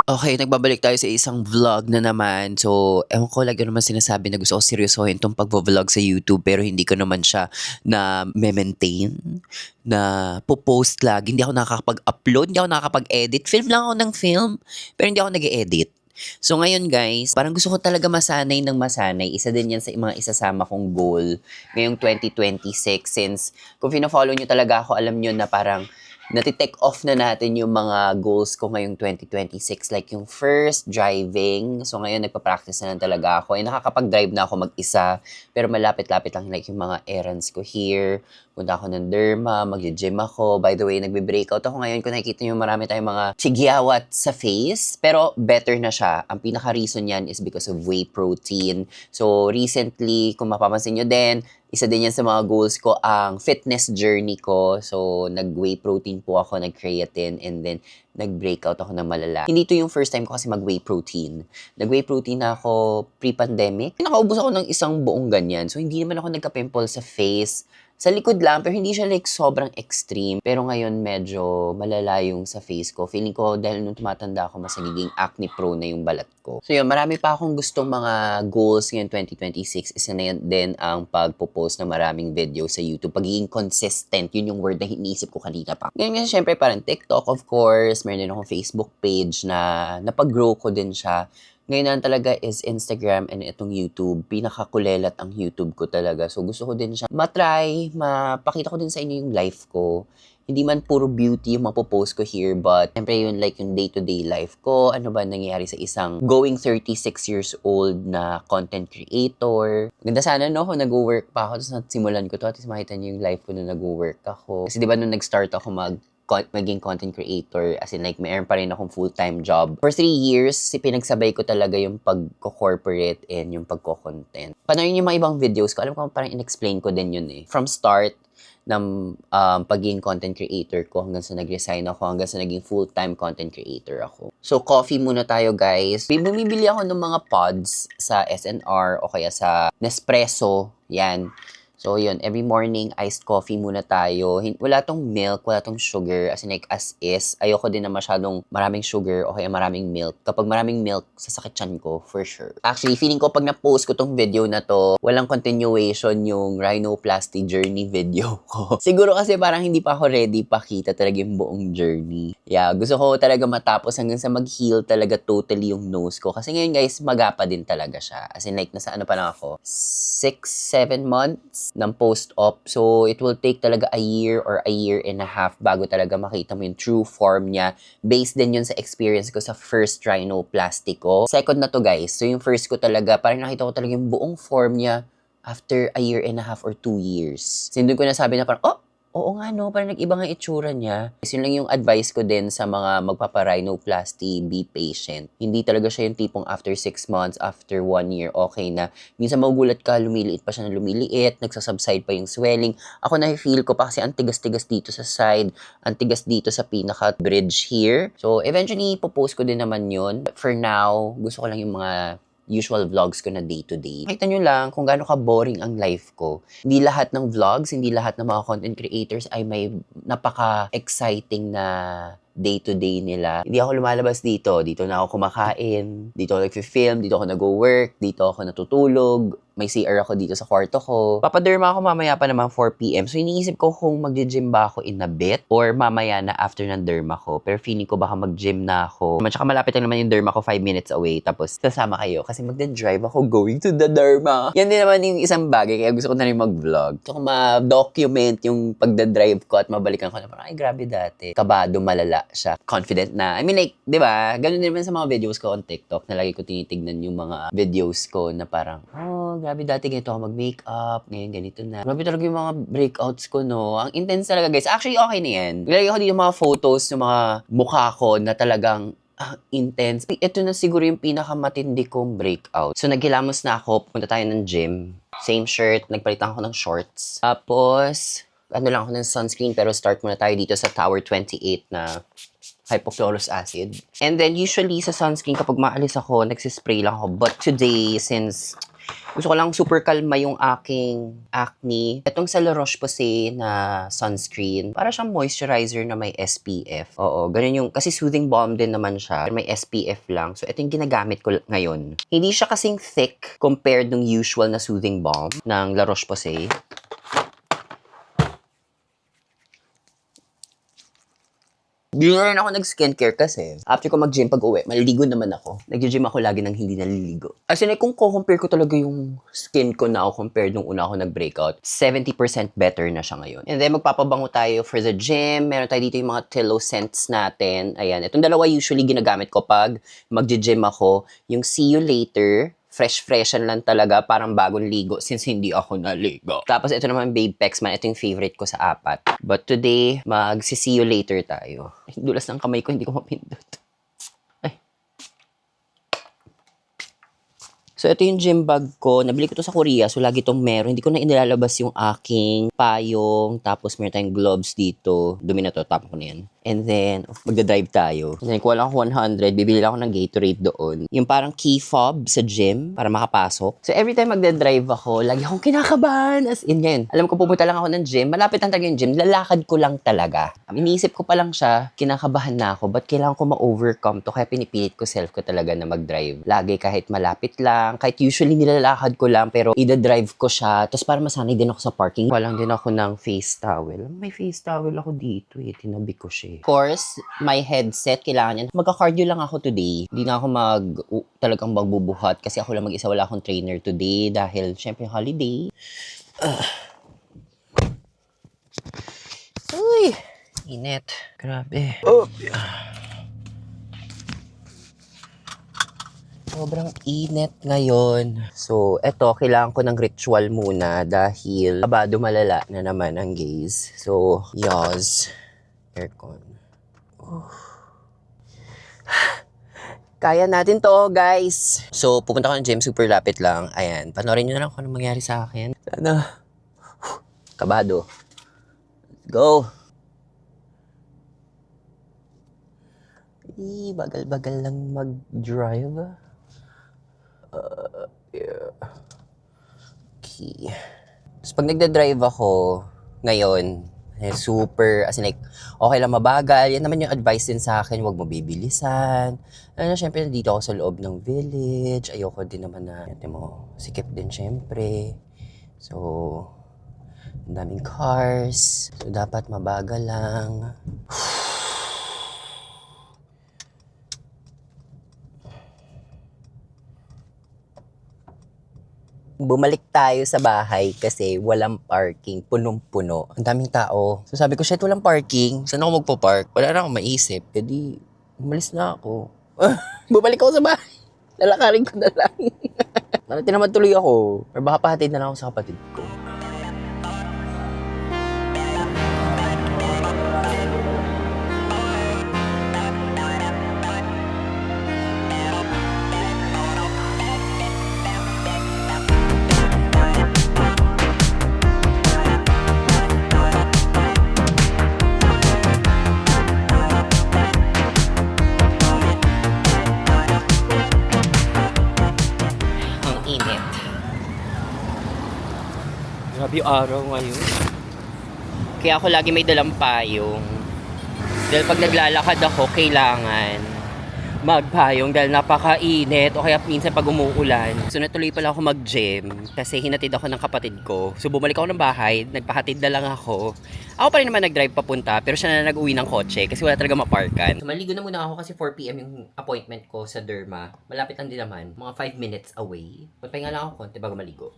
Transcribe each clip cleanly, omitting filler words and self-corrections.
Okay, nagbabalik tayo sa isang vlog na naman. So, ewan ko, lagi naman sinasabi na gusto ko seryosohin tong pagvo-vlog sa YouTube pero hindi ko naman siya na maintain na po-post lagi. Hindi ako nakakapag-upload, hindi ako nakakapag-edit. Film lang ako ng film, pero hindi ako nag-edit. So ngayon guys, parang gusto ko talaga masanay ng masanay. Isa din yan sa mga isasama kong goal ngayong 2026 since kung fina-follow nyo talaga ako, alam nyo na parang nati-take off na natin yung mga goals ko ngayong 2026. Like yung first, driving. So ngayon, nagpa-practice na lang talaga ako. Nakakapag-drive na ako mag-isa. Pero malapit-lapit lang like yung mga errands ko here. Punta ako ng derma, mag-gym ako. By the way, nagbe-breakout ako ngayon. Kung nakikita nyo, marami tayong mga chigyawat sa face. Pero better na siya. Ang pinaka-reason yan is because of whey protein. So recently, kung mapapansin nyo din, isa din yan sa mga goals ko, ang fitness journey ko. So, nag-whey protein po ako, nag-creatine, and then nag-breakout ako ng malala. Hindi to yung first time ko kasi mag-whey protein. Nag-whey protein na ako pre-pandemic. Nakaubos ako ng isang buong ganyan. So, hindi naman ako nagka-pimple sa face. Sa likod lang, pero hindi siya like sobrang extreme. Pero ngayon, medyo malala yung sa face ko. Feeling ko, dahil nung tumatanda ako, mas nagiging acne prone na yung balat ko. So yun, marami pa akong gustong mga goals ngayon 2026. Isa na yan din ang pagpo-post ng maraming video sa YouTube. Pagiging consistent, yun yung word na iniisip ko kanina pa. Ngayon nga, syempre, parang TikTok, of course. Meron din akong Facebook page na napag-grow ko din siya. Ngayon na talaga is Instagram and itong YouTube. Pinakakulelat ang YouTube ko talaga. So gusto ko din siya matry, mapakita ko din sa inyo yung life ko. Hindi man puro beauty yung mapopost ko here, but syempre yun like yung day-to-day life ko. Ano ba nangyayari sa isang going 36 years old na content creator. Ganda sana no, kung nag-work pa ako. Tapos simulan ko to, at least makita niyo yung life ko na nag-work ako. Kasi di ba nung nag-start ako maging content creator, as in like mayroon pa rin akong full-time job. For 3 years, pinagsabay ko talaga yung pagko-corporate and yung pagko-content. Panoorin yung mga ibang videos ko, alam ko parang in-explain ko din yun eh. From start ng pagiging content creator ko hanggang sa nag-resign ako, hanggang sa naging full-time content creator ako. So, coffee muna tayo guys. Bumibili ako ng mga pods sa SNR o kaya sa Nespresso. Yan. So, yun. Every morning, iced coffee muna tayo. Wala tong milk, wala tong sugar. As in, like, as is. Ayoko din na masyadong maraming sugar o kaya maraming milk. Kapag maraming milk, sasakit tiyan ko, for sure. Actually, feeling ko pag na-post ko tong video na to, walang continuation yung rhinoplasty journey video ko. Siguro kasi parang hindi pa ako ready pakita talaga yung buong journey. Yeah, gusto ko talaga matapos hanggang sa mag-heal talaga totally yung nose ko. Kasi ngayon, guys, magapa din talaga siya. As in, like, nasa ano pa lang ako? 6-7 months ng post-op. So, it will take talaga a year or a year and a half bago talaga makita mo yung true form niya. Based din yun sa experience ko sa first rhinoplasty ko. Second na to guys. So, yung first ko talaga, parang nakita ko talaga yung buong form niya after a year and a half or 2 years. So, doon ko nasabi na parang, oh, oo nga no, parang nag-iba nga itsura niya. Yun lang yung advice ko din sa mga magpapa-rhinoplasty, be patient. Hindi talaga siya yung tipong after 6 months, after 1 year, okay na. Minsan magugulat ka, lumiliit pa siya na lumiliit, nagsasubside pa yung swelling. Ako na-feel ko pa kasi ang tigas-tigas dito sa side, ang tigas dito sa pinaka-bridge here. So, eventually, popost ko din naman yun. But for now, gusto ko lang yung mga usual vlogs ko na day-to-day. Makita nyo lang kung gaano ka-boring ang life ko. Hindi lahat ng vlogs, hindi lahat ng mga content creators ay may napaka-exciting na day-to-day nila. Hindi ako lumalabas dito. Dito na ako kumakain. Dito ako nag-film. Dito ako nag-work. Dito ako natutulog. May CR ako dito sa kwarto ko. Papaderma ako mamaya pa naman 4 PM. So, iniisip ko kung mag-gym ba ako in a bit or mamaya na after ng derma ko. Pero feeling ko baka mag-gym na ako. Tsaka malapit lang naman yung derma ko 5 minutes away. Tapos, sasama kayo kasi magda-drive ako going to the derma. Yan din naman yung isang bagay. Kaya gusto ko na rin mag-vlog. Gusto ko ma-document yung pagda-drive ko at mabalikan ko na parang, ay grabe dati. Kabado, malala siya. Confident na. I mean like, di ba? Ganun din naman sa mga videos ko on TikTok na lagi ko tinitignan yung mga videos ko na parang, oh, grabe dati ganito ako mag-makeup, ngayon ganito na. Grabe talaga yung mga breakouts ko, no? Ang intense talaga, guys. Actually, okay na yan. Nilagay ko dito mga photos ng mga mukha ko na talagang intense. Ito na siguro yung pinakamatindi kong breakout. So, naghilamos na ako. Punta tayo ng gym. Same shirt. Nagpalitan ako ng shorts. Tapos, ano lang ako ng sunscreen. Pero start muna tayo dito sa Tower 28 na hypochlorous acid. And then, usually sa sunscreen, kapag maalis ako, nagsispray lang ako. But today, since Gusto ko lang super kalma yung aking acne. Itong sa La Roche-Posay na sunscreen, para siyang moisturizer na may SPF. Oo, ganun yung, kasi soothing balm din naman siya. May SPF lang. So, ito yung ginagamit ko ngayon. Hindi siya kasing thick compared ng usual na soothing balm ng La Roche-Posay. Di na rin ako nag-skincare kasi after ko mag-gym pag-uwi, maliligo naman ako. Nag-gym ako lagi nang hindi naliligo. As in, kung compare ko talaga yung skin ko now compared nung una ako nag-breakout, 70% better na siya ngayon. And then, magpapabango tayo for the gym. Meron tayo dito yung mga Tillo scents natin. Ayan, itong dalawa usually ginagamit ko pag mag-gym ako. Yung See You Later, fresh-freshan lang talaga, parang bagong ligo since hindi ako naligo. Tapos ito naman Babe Pex Man, ito yung favorite ko sa apat. But today, mag-see you later tayo. Ay, dulas ng kamay ko, hindi ko mapindot. Ay. So ito yung gym bag ko, nabili ko to sa Korea, so lagi tong meron. Hindi ko na inilalabas yung aking payong, tapos meron tayong gloves dito. Dumi na to, tapon ko na yan. And then, magdadrive tayo. And then, kuha lang ako 100, bibili lang ako ng Gatorade doon. Yung parang key fob sa gym para makapasok. So, every time magdadrive ako, lagi akong kinakabahan. As in, ngayon, alam ko pupunta lang ako ng gym. Malapit lang talaga yung gym. Lalakad ko lang talaga. Iniisip ko pa lang siya, kinakabahan na ako. But kailangan ko ma-overcome to. Kaya pinipilit ko self ko talaga na mag-drive. Lagi kahit malapit lang. Kahit usually nilalakad ko lang, pero ida-drive ko siya. Tapos para masanay din ako sa parking. Walang din ako ng face towel. May face towel ako dito eh. Tinabi ko siya. Of course, my headset, kailangan yan. Magka-cardio lang ako today. Hindi na ako talagang magbubuhat kasi ako lang mag-isa, wala akong trainer today dahil syempre holiday. Uy, init. Grabe. Oh. Sobrang init ngayon. So, eto, kailangan ko ng ritual muna dahil abado malala na naman ang gaze. So, yas. Aircon. Kaya natin to, guys. So, pupunta ko ng gym, super lapit lang. Ayan, panoorin nyo na lang kung ano mangyari sa akin. Sana. Kabado. Let's go. Bagal-bagal lang mag-drive. Yeah. Okay. So, pag nagda-drive ako, ngayon, super, as in like, okay lang mabagal. Yan naman yung advice din sa akin, huwag mo bibilisan. Ano, syempre, nandito ako sa loob ng village. Ayoko din naman na, sikip din syempre. So, ang daming cars. So, dapat mabagal lang. Bumalik tayo sa bahay kasi walang parking, punong-puno. Ang daming tao. So sabi ko, shit, walang parking. Saan ako magpo-park? Wala na akong maisip. Kadi, umalis na ako. Bumalik ako sa bahay. Lalakarin ko na lang. Naman tuloy ako. Or baka pahatid na lang ako sa kapatid ko. Grabe yung araw ngayon. Kaya ako lagi may dalang payong. Dahil pag naglalakad ako, kailangan magpayong dahil napakainit o kaya minsan pag umuulan. So natuloy pala ako mag-gym kasi hinatid ako ng kapatid ko. So bumalik ako ng bahay, nagpahatid na lang ako. Ako pa rin naman nag-drive papunta pero siya na nag-uwi ng kotse kasi wala talaga maparkan. So maligo na muna ako kasi 4 PM yung appointment ko sa Derma. Malapit lang din naman, mga 5 minutes away. Magpahinga lang ako konti bago maligo.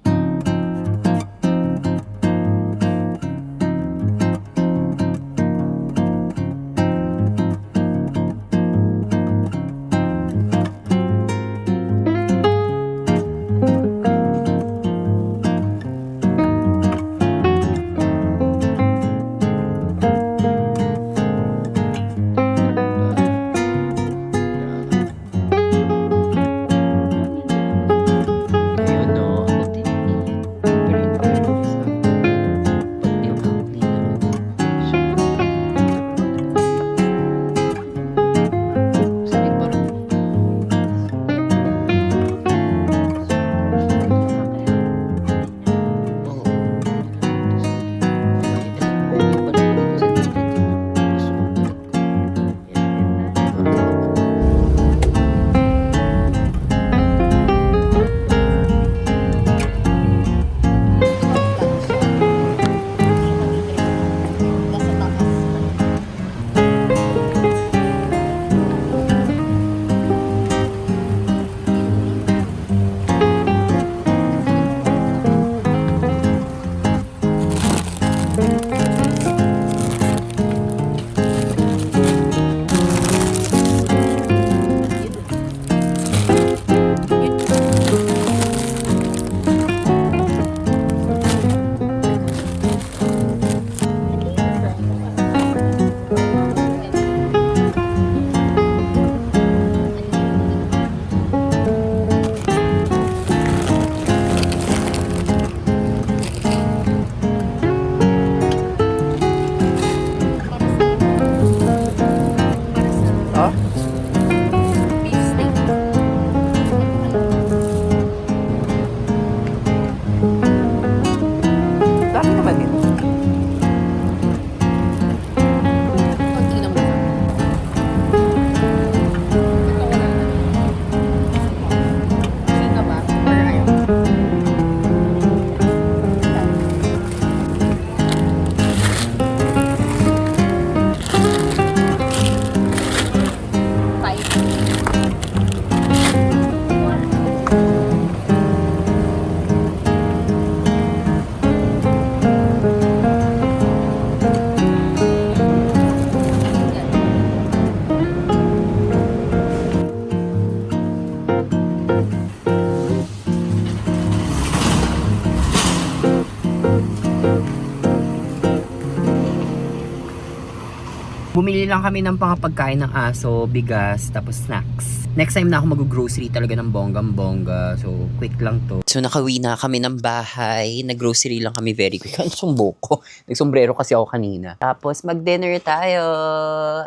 Bumili lang kami ng pangapagkain ng aso, bigas, tapos snacks. Next time na ako mag-grocery talaga ng bonggang-bongga. So, quick lang to. So, nakauwi na kami ng bahay. Nag-grocery lang kami very quick. Ano sumbo ko? Nagsombrero kasi ako kanina. Tapos, mag-dinner tayo.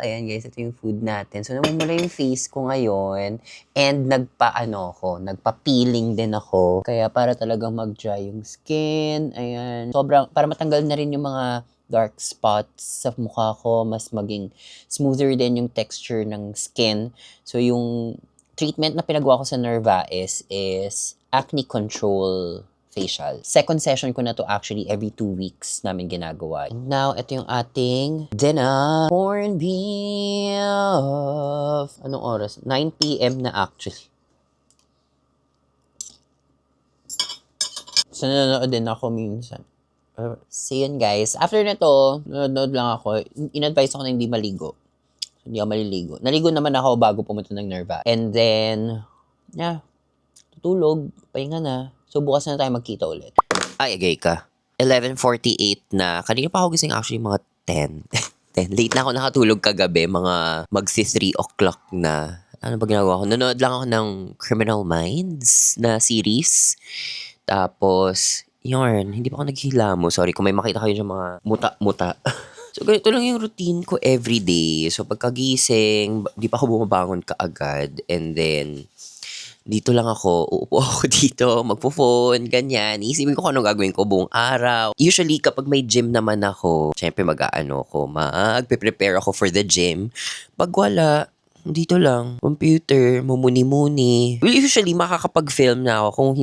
Ayan guys, ito yung food natin. So, namumula yung face ko ngayon. And nagpa-peeling din ako. Kaya para talagang mag-dry yung skin. Ayan. Sobrang, para matanggal na rin yung mga dark spots sa mukha ko, mas maging smoother din yung texture ng skin. So, yung treatment na pinagawa ko sa Nervaes is acne control facial. Second session ko na to actually, every 2 weeks namin ginagawa. And now, ito yung ating dinner. Corned beef. Anong oras? 9 p.m. na actually. So, nanonood din ako minsan. So yun guys, after na to, nanonood lang ako, in-advise ako na hindi maligo. Hindi ako maliligo. Naligo naman ako bago pumunta ng Nerva. And then, tutulog, pahinga na. So bukas na tayo magkita ulit. Ay, agay ka. 11:48 na. Kanina pa ako gising actually mga 10. 10. Late na ako nakatulog kagabi, mga magsi 3 o'clock na. Ano ba ginagawa ko? Nanonood lang ako ng Criminal Minds na series. Tapos, yun, hindi pa ako naghihilamo. Sorry kung may makita kayo sa mga muta-muta. So, ganito lang yung routine ko everyday. So, pagkagising, di pa ako bumabangon kaagad. And then, dito lang ako, uupo ako dito, magpo-phone, ganyan. Iisipin ko kung anong gagawin ko buong araw. Usually, kapag may gym naman ako, syempre magpe-prepare ako for the gym. Pag wala, dito lang, computer, mumuni-muni. Well, usually, makakapag-film na ako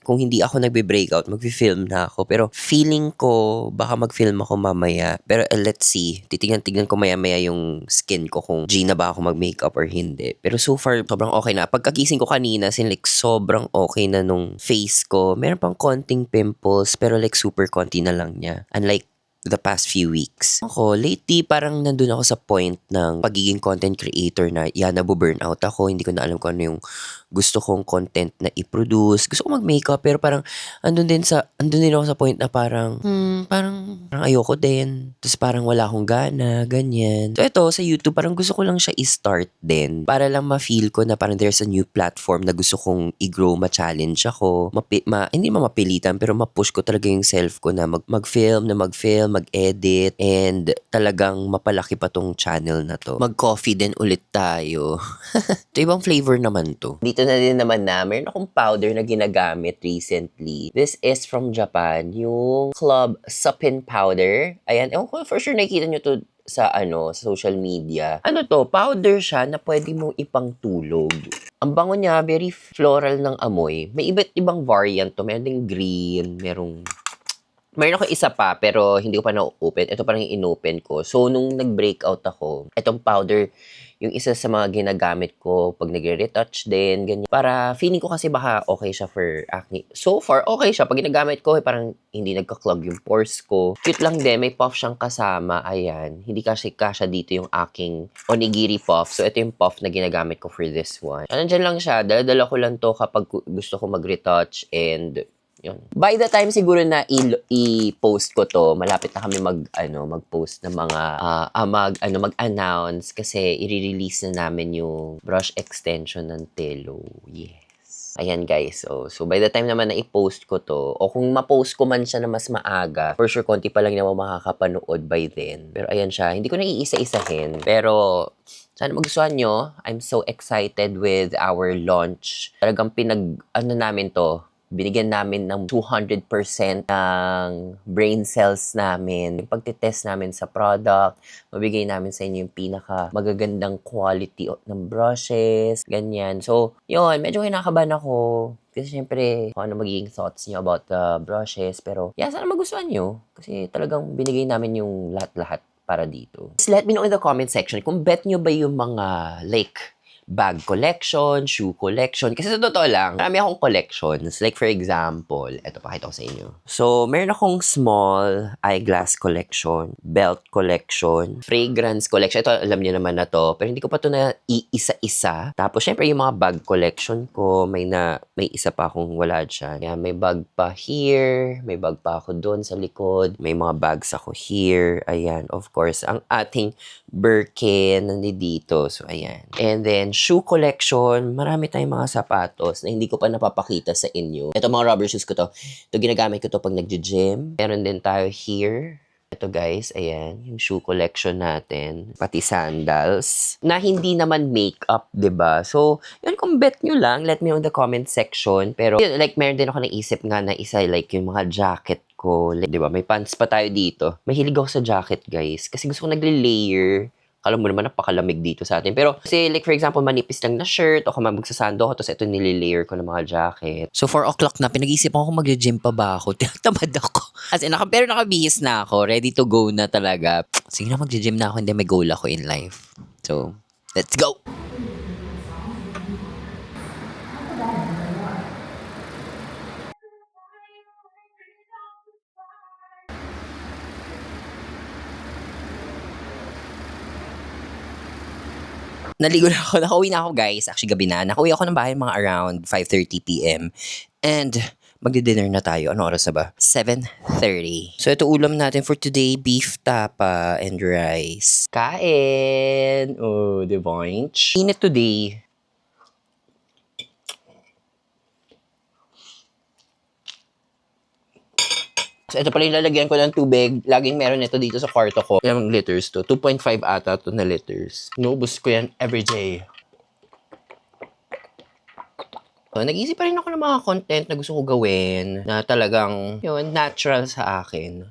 kung hindi ako nagbe-breakout, magfi-film na ako. Pero feeling ko, baka mag-film ako mamaya. Pero let's see, titignan ko maya-maya yung skin ko kung G na ba ako mag-makeup or hindi. Pero so far, sobrang okay na. Pagkagising ko kanina, like sobrang okay na nung face ko. Meron pang konting pimples, pero like super konti na lang niya. Unlike the past few weeks. Ako, lately, parang nandun ako sa point ng pagiging content creator na nabu-burnout ako. Hindi ko na alam kung ano yung gusto kong content na i-produce. Gusto ko mag-makeup, pero parang andun din ako sa point na parang ayoko din. Tapos parang wala akong gana, ganyan. So ito, sa YouTube, parang gusto ko lang siya i-start din. Para lang ma-feel ko na parang there's a new platform na gusto kong i-grow, ma-challenge ako. Hindi mapilitan, pero ma-push ko talaga yung self ko na mag-film, mag-edit, and talagang mapalaki pa tong channel na to. Mag-coffee din ulit tayo. Ito ibang flavor naman to. Dito na din naman meron akong powder na ginagamit recently. This is from Japan, yung Club Suppin Powder. Ayan, ewan ko for sure nakikita nyo to sa social media. Ano to? Powder siya na pwede mong ipangtulog. Ang bango niya, very floral ng amoy. May iba't ibang variant to. Meron ding green, Mayroon ako isa pa, pero hindi ko pa na-open. Ito parang yung in-open ko. So, nung nag-breakout ako, itong powder, yung isa sa mga ginagamit ko pag nagre-retouch din, ganyan. Para, feeling ko kasi baka okay siya for acne. So far, okay siya. Pag ginagamit ko, parang hindi nagka-clog yung pores ko. Cute lang din. May puff siyang kasama. Ayan. Hindi kasi kasya dito yung aking onigiri puff. So, ito yung puff na ginagamit ko for this one. Nandiyan lang siya. Dala-dala ko lang to kapag gusto ko mag-retouch and yun. By the time siguro na i-post ko to, malapit na kami mag-post ng mga mag-announce kasi i-release na namin yung brush extension ng Telo. Yes. Ayan guys. So by the time naman na i-post ko to, o kung ma-post ko man siya na mas maaga, for sure konti pa lang naman makakapanood by then. Pero ayan siya, hindi ko na iisa-isahin. Pero sana magustuhan nyo. I'm so excited with our launch. Talagang namin to. Binigyan namin ng 200% ng brain cells namin. Yung pagtitest namin sa product, mabigay namin sa inyo yung pinaka magagandang quality ng brushes, ganyan. So, yun, medyo kinakabahan ako. Kasi syempre, kung ano magiging thoughts niyo about the brushes. Pero, sana magustuhan nyo. Kasi talagang binigay namin yung lahat-lahat para dito. Just let me know in the comment section kung bet nyo ba yung mga bag collection, shoe collection. Kasi sa totoo lang, marami akong collections. Like for example, eto pakita ko sa inyo. So, meron akong small eyeglass collection, belt collection, fragrance collection. Ito, alam niyo naman na to. Pero hindi ko pa to na iisa-isa. Tapos, syempre, yung mga bag collection ko, may isa pa akong wala dyan. Kaya may bag pa here, may bag pa ako doon sa likod, may mga bags ako here. Ayan, of course, ang ating Birkin nandito. So, ayan. And then, shoe collection. Marami tayong mga sapatos na hindi ko pa napapakita sa inyo. Ito mga rubber shoes ko to. Ito ginagamit ko to pag nagji-gym. Meron din tayo here. Ito guys, ayan, yung shoe collection natin. Pati sandals. Na hindi naman makeup, 'di ba? So, yun kung bet nyo lang, let me know in the comment section. Pero, yun, like, meron din ako naisip nga na isa, like, yung mga jacket ko. Like, 'di ba? May pants pa tayo dito. Mahilig ako sa jacket, guys. Kasi gusto ko nagle-layer. Alam mo naman, napakalamig dito sa atin. Pero, kasi, like, for example, manipis lang na shirt, o kung magsasando ako, tapos ito nililayer ko ng mga jacket. So, 4 o'clock na, pinag-isipan ko kung mag-gym pa ba ako. Tinatamad ako. As in, pero nakabihis na ako. Ready to go na talaga. Sige na, mag-gym na ako. Hindi, may goal ako in life. So, let's go! Naligo na ako. Nakauwi na ako, guys. Actually, gabi na. Nakauwi ako ng bahay mga around 5:30 p.m. And magdi-dinner na tayo. Ano oras na ba? 7:30. So, ito ulam natin for today. Beef tapa and rice. Kain! Oh, the bunch. Init today. So, ito pala yung lalagyan ko ng tubig. Laging meron ito dito sa kwarto ko. Ilang liters to? 2.5 ata to na liters. Inubos ko yan everyday. So, nag-iisip pa rin ako ng mga content na gusto ko gawin na talagang, yun, natural sa akin.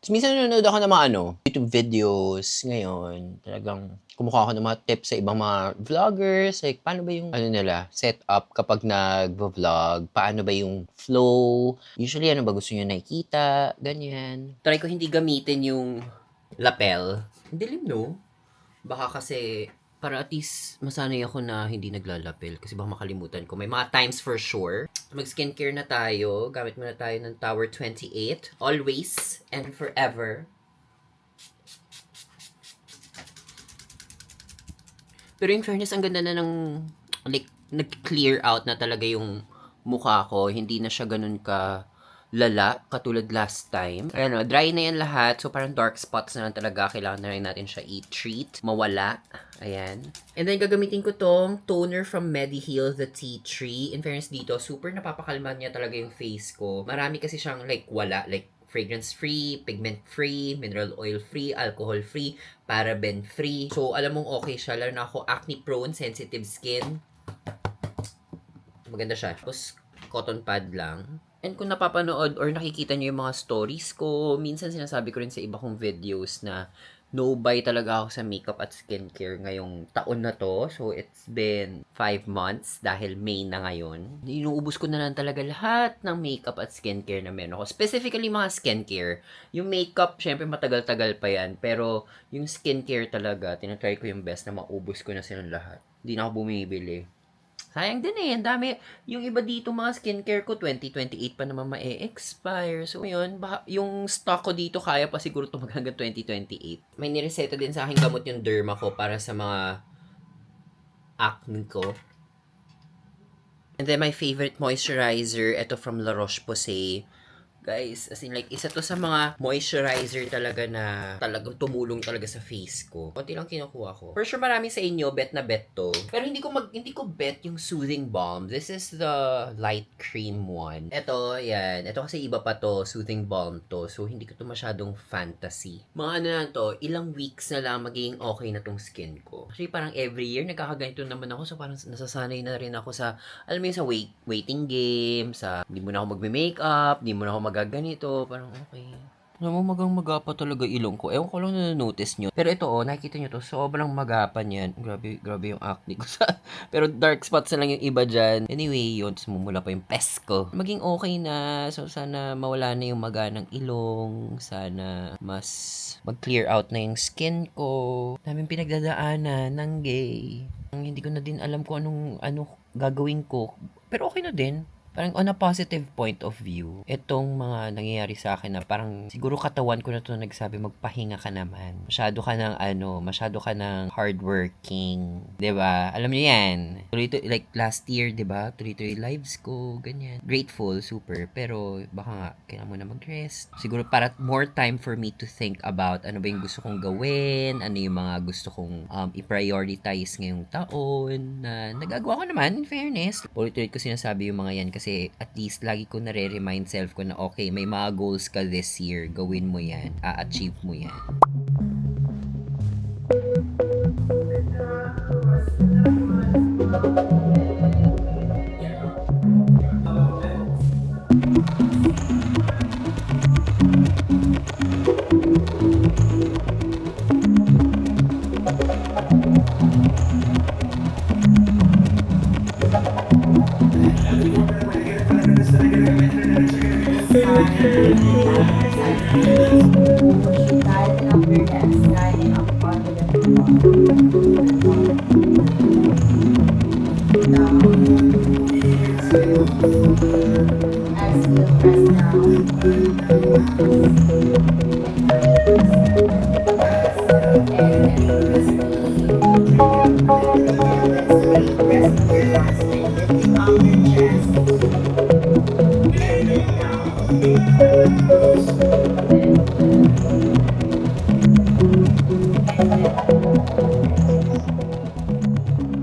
So, minsan nanonood ako ng mga YouTube videos ngayon. Talagang kumukuha ako ng mga tips sa ibang mga vloggers. Like, paano ba yung nila, setup kapag nag-vlog? Paano ba yung flow? Usually, ano ba gusto nyo nakikita? Ganyan. Try ko hindi gamitin yung lapel. Ang dilim, no? Baka kasi para at least masanay ako na hindi naglalapel kasi baka makalimutan ko. May mga times for sure. Mag-skincare na tayo. Gamit muna tayo ng Tower 28. Always and forever. Pero in fairness, ang ganda na ng like, nag-clear out na talaga yung mukha ko. Hindi na siya ganun ka lala, katulad last time. Ayan o, dry na yan lahat. So, parang dark spots na lang talaga. Kailangan na rin natin siya i-treat. Mawala. Ayan. And then, gagamitin ko tong toner from Mediheal, the Tea Tree. In fairness dito, super napapakalma niya talaga yung face ko. Marami kasi siyang like wala. Like, fragrance-free, pigment-free, mineral oil-free, alcohol-free, paraben-free. So, alam mong okay siya. Lalo na ako acne-prone, sensitive skin. Maganda siya. Tapos, cotton pad lang. And kung napapanood or nakikita niyo yung mga stories ko, minsan sinasabi ko rin sa iba kong videos na no-buy talaga ako sa makeup at skincare ngayong taon na to. So, it's been 5 months dahil May na ngayon. Inuubos ko na lang talaga lahat ng makeup at skincare na meron ako. Specifically, mga skincare. Yung makeup, syempre matagal-tagal pa yan. Pero, yung skincare talaga, tinatry ko yung best na maubos ko na silang lahat. Hindi na ako bumibili. Sayang din eh, ang dami. Yung iba dito mga skincare ko, 2028 pa naman ma-expire. So, yun, yung stock ko dito, kaya pa siguro ito hanggang 2028. May nireseta din sa akin gamot yung derma ko para sa mga acne ko. And then, my favorite moisturizer, ito from La Roche-Posay. Guys, as in like, isa to sa mga moisturizer talaga na talagang tumulong talaga sa face ko. Konti lang kinukuha ko. For sure, marami sa inyo, bet na bet to. Pero hindi ko bet yung soothing balm. This is the light cream one. Ito, yan. Ito kasi iba pa to, soothing balm to. So, hindi ko to masyadong fantasy. Mga ano na to, ilang weeks na lang magiging okay na tong skin ko. Actually, parang every year, nagkakaganito naman ako. So, parang nasasanay na rin ako sa, alam mo yun, sa waiting game, sa hindi mo na ako magme-makeup, hindi mo na ako magaganito, parang okay. Alam mo, magapa talaga ilong ko. Ewan ko lang na-notice nyo. Pero ito, nakikita nyo to, sobrang magapan yan. Grabe yung acne ko sa... Pero dark spots na lang yung iba dyan. Anyway, yun, mumula pa yung pes ko. Maging okay na. So, sana mawala na yung maga ng ilong. Sana mas mag-clear out na yung skin ko. Daming pinagdadaanan ng gay. Hindi ko na din alam kung ano gagawin ko. Pero okay na din. Parang on a positive point of view, itong mga nangyayari sa akin na parang siguro katawan ko na 'to nagsabi, "Magpahinga ka naman. Masyado ka ng hardworking." 'Di ba? Alam niyo 'yan. Like last year, 'di ba? Tuloy-tuloy lives ko, ganyan. Grateful, super. Pero baka nga kailangan mo na mag-rest. Siguro para more time for me to think about ano ba yung gusto kong gawin, ano yung mga gusto kong i-prioritize ngayong taon na nagagawa ko naman, in fairness. Ulit-ulit ko sinasabi yung mga yan kasi at least lagi ko nare-remind self ko na okay, may mga goals ka this year, gawin mo yan, a-achieve mo yan.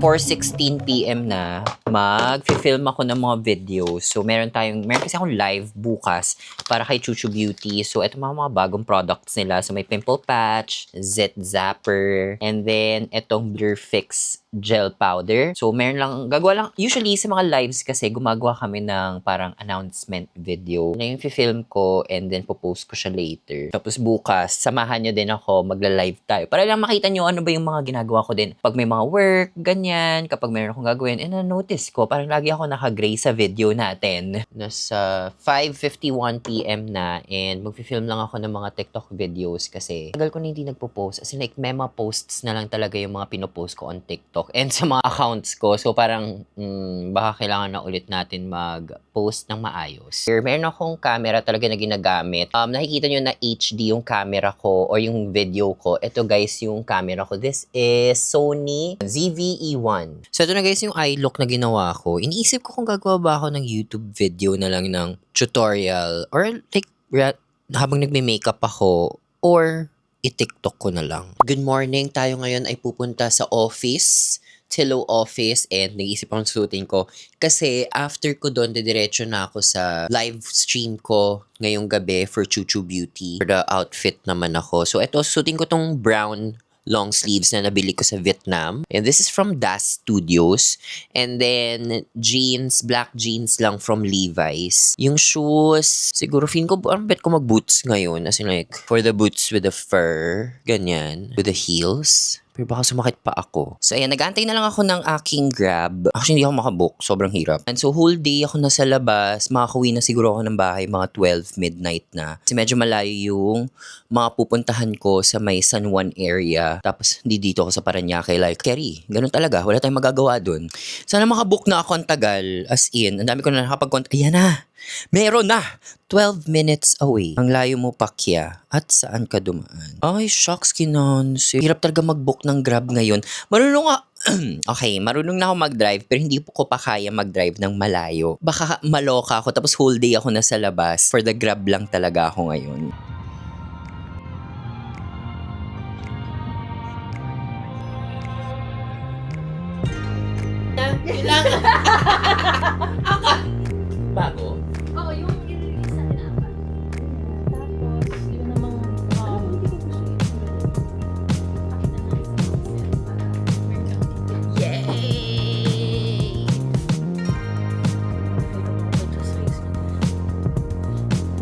For 4:16 PM na, mag-film ako ng mga videos. So, meron kasi akong live bukas para kay Chuchu Beauty. So, ito mga bagong products nila. So, may pimple patch, Zit Zapper, and then itong Blur Fix gel powder. So, gagawa lang, usually sa mga lives kasi gumagawa kami ng parang announcement video na yung film ko and then popost ko siya later. Tapos bukas, samahan nyo din ako, magla-live tayo. Para lang makita nyo ano ba yung mga ginagawa ko din. Pag may mga work, ganyan, kapag meron akong gagawin, and na-notice ko, parang lagi ako naka-gray sa video natin. Nasa 5:51 PM na and mag-film lang ako ng mga TikTok videos kasi tagal ko na hindi nagpo-post. As in like, mema posts na lang talaga yung mga pinopost ko on TikTok and sa mga accounts ko. So parang baka kailangan na ulit natin mag-post ng maayos. Here, meron akong camera talaga na ginagamit. Nakikita nyo na HD yung camera ko or yung video ko. Ito guys yung camera ko. This is Sony ZV-E1. So ito na guys yung eye look na ginawa ko. Iniisip ko kung gagawa ba ako ng YouTube video na lang ng tutorial or like habang nagme-makeup ako or i-TikTok ko na lang. Good morning. Tayo ngayon ay pupunta sa office. Hello office and nag-iisip akong susutin ko kasi after ko doon didiretso na ako sa live stream ko ngayong gabi for Chuchu Beauty. For the outfit naman ako. So ito, susutin ko tong brown long sleeves na nabili ko sa Vietnam. And this is from Das Studios. And then, black jeans lang from Levi's. Yung shoes, siguro feeling ko, bet ko mag-boots ngayon. As in like, for the boots with the fur, ganyan, with the heels. Pero baka sumakit pa ako. So, ayan, nag-aantay na lang ako ng aking Grab. Actually, hindi ako makabook. Sobrang hirap. And so, whole day ako nasa labas. Makakauwi na siguro ako ng bahay mga 12 midnight na. Kasi medyo malayo yung mga pupuntahan ko sa may San Juan area. Tapos, hindi dito ako sa Parañaque. Like, Kerry, ganun talaga. Wala tayong magagawa dun. Sana makabook na ako ang tagal. As in, ang dami ko na nakapag-contact. Ayan na! Meron na! 12 minutes away. Ang layo mo pa kya. At saan ka dumaan? Ay, shucks, Kinonsi. Hirap talaga mag-book ng Grab ngayon. Marunong na ako mag-drive pero hindi ko pa kaya mag-drive ng malayo. Baka maloka ako tapos whole day ako nasa labas. For the Grab lang talaga ako ngayon. Kailangan. Bago? Oo, yung i-release natin apat. Tapos, yun namang, pakita na isang set para meron kang ticket. Yay! Ito size na.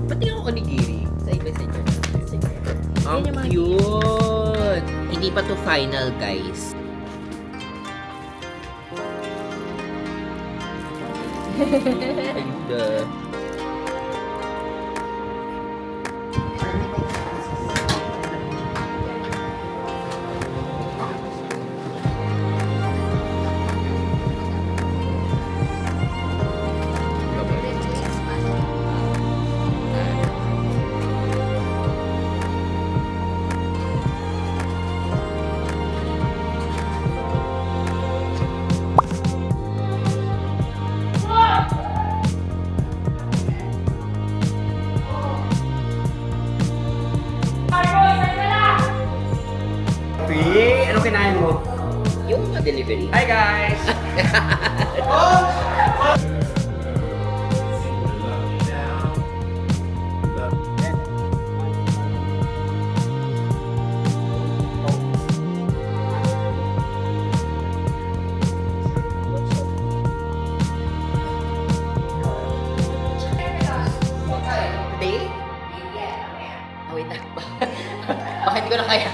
Pati yung onigiri sa i-message nyo. Sige. Ang Yan yung mga cute! Hindi pa to final, guys. Ayuda. delivery. Hi guys! Today? Oh, wait lang. Baka hindi ko na kaya.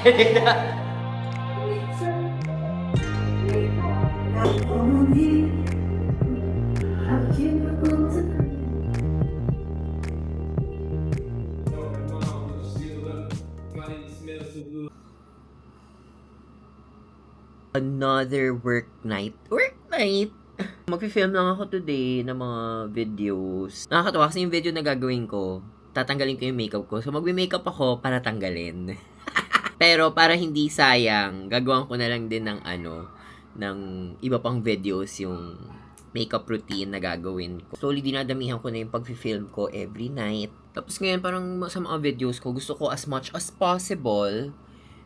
Another work night. Work night? Mag-film lang ako today ng mga videos. Nakakatawa kasi yung video na gagawin ko, tatanggalin ko yung makeup ko. So, magme-makeup ako para tanggalin. Pero para hindi sayang, gagawin ko na lang din ng iba pang videos yung makeup routine na gagawin ko. Slowly dinadamihan ko na yung pag-film ko every night. Tapos ngayon parang sa mga videos ko, gusto ko as much as possible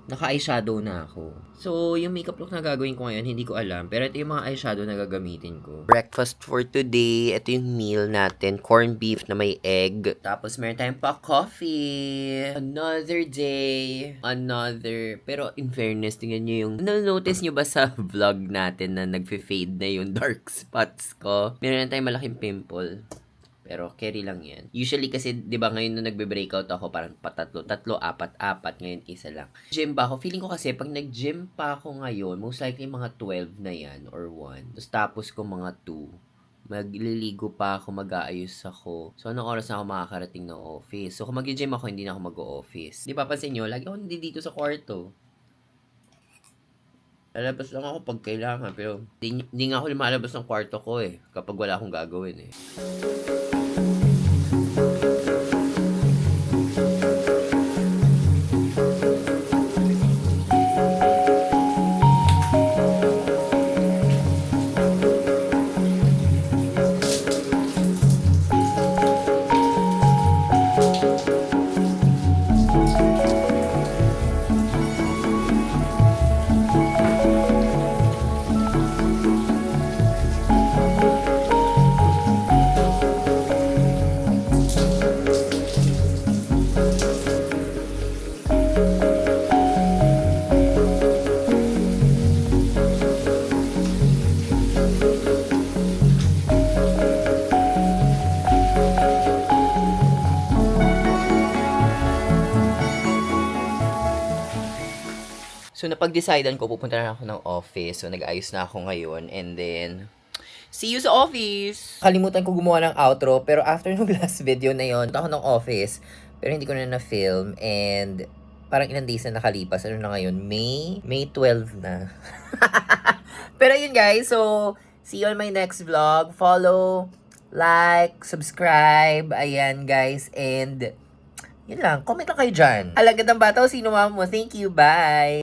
naka-eyeshadow na ako. So, yung makeup look na gagawin ko ngayon, hindi ko alam. Pero ito yung mga eyeshadow na gagamitin ko. Breakfast for today. Ito yung meal natin. Corned beef na may egg. Tapos, meron tayong pa coffee. Another day. Another. Pero, in fairness, tingnan nyo yung... Notice nyo ba sa vlog natin na nagfe-fade na yung dark spots ko? Meron tayong malaking pimple. Pero carry lang yan. Usually kasi, di ba ngayon nung nagbe-breakout ako, parang patatlo, apat, ngayon isa lang. Gym ba ako? Feeling ko kasi, pag nag-gym pa ako ngayon, most likely mga 12 na yan, or 1. Tapos ko mga 2. Magliligo pa ako, mag-aayos ako. So, anong oras na ako makakarating ng office? So, kung mag-gym ako, hindi na ako mag-o-office. Di ba, pansin nyo, lagi ako hindi dito sa kwarto. Lalabas lang ako pag kailangan, pero hindi nga ako lumalabas ng kwarto ko kapag wala akong gagawin So, napag-decidean ko, pupunta na ako ng office. So, nag-ayos na ako ngayon. And then, see you sa office! Kalimutan ko gumawa ng outro. Pero after nung last video na yon, punta ako ng office. Pero hindi ko na na-film. And, parang ilang days na nakalipas. Ano na ngayon? May 12 na. Pero yun guys, so, see you on my next vlog. Follow, like, subscribe. Ayan guys. And, yun lang. Comment lang kayo dyan. Alagad ng bata o sino mo. Thank you. Bye!